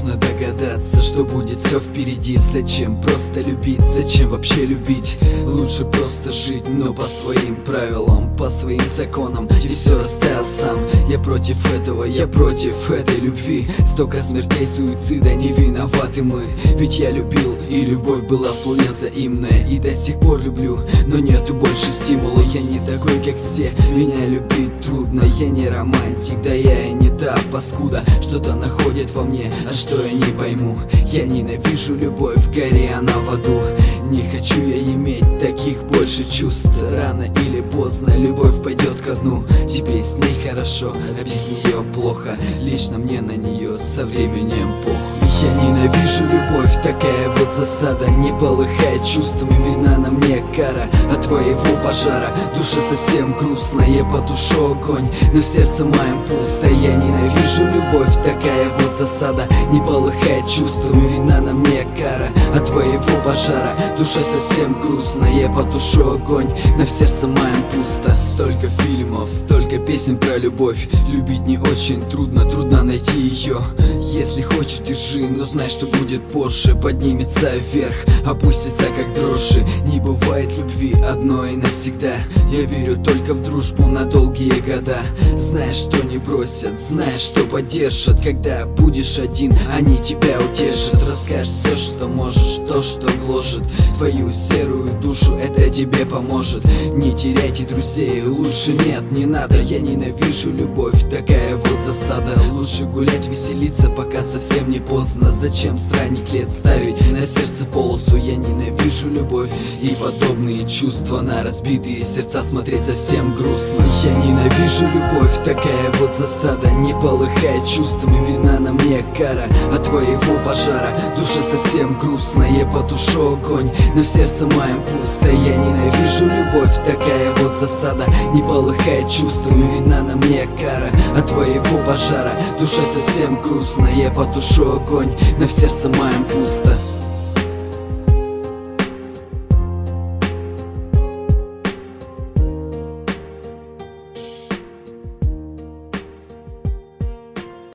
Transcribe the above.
Нужно догадаться, что будет все впереди. Зачем просто любить, зачем вообще любить? Лучше просто жить, но по своим правилам, по своим законам. И все расставил сам. Я против этого, я против этой любви. Столько смертей, суицида, не виноваты мы. Ведь я любил, и любовь была вполне взаимная. И до сих пор люблю, но нету больше стимула. Я не такой, как все, меня любить трудно. Я не романтик, да я и не та паскуда. Что-то находит во мне, а что я не пойму. Я ненавижу любовь, гори она в аду. Не хочу я иметь таких больше чувств. Рано или поздно любовь пойдет ко дну. Тебе с ней хорошо, а без нее плохо. Лично мне на нее со временем похуй. Я ненавижу любовь, такая вот засада. Не полыхает чувствами, видна на мне кара от твоего пожара. Душа совсем грустная, я потушу огонь, но в сердце моем пусто. Я ненавижу любовь, такая вот засада. Не полыхает чувствами, видна на мне кара от твоего пожара. Душа совсем грустная, я потушу огонь, но в сердце моем пусто. Столько фильмов, столько песен про любовь. Любить не очень трудно, трудно найти ее. Если хочешь, держи, но знай, что будет позже. Поднимется вверх, опустится как дрожжи. Не бывает любви одной навсегда. Я верю только в дружбу на долгие года. Знаешь, что не бросят, знаешь, что поддержат. Когда будешь один, они тебя утешат. Расскажешь все, что можешь, то, что гложет твою серую душу, это тебе поможет. Не теряйте друзей, лучше нет, не надо. Я ненавижу любовь, такая вот засада. Лучше гулять, веселиться, пока совсем не поздно. Зачем с ранних лет ставить на сердце полосу? Я ненавижу любовь и подобные чувства. На разбитые сердца смотреть совсем грустно. Я ненавижу любовь, такая вот засада. Не полыхает чувствами, видна на мне кара от твоего пожара. Душа совсем грустная, я потушу огонь, но в сердце моем пусто. Я ненавижу любовь, такая вот засада. Не полыхает чувствами, видна на мне кара от твоего пожара. Душа совсем грустная, я потушу огонь, но в сердце моем пусто.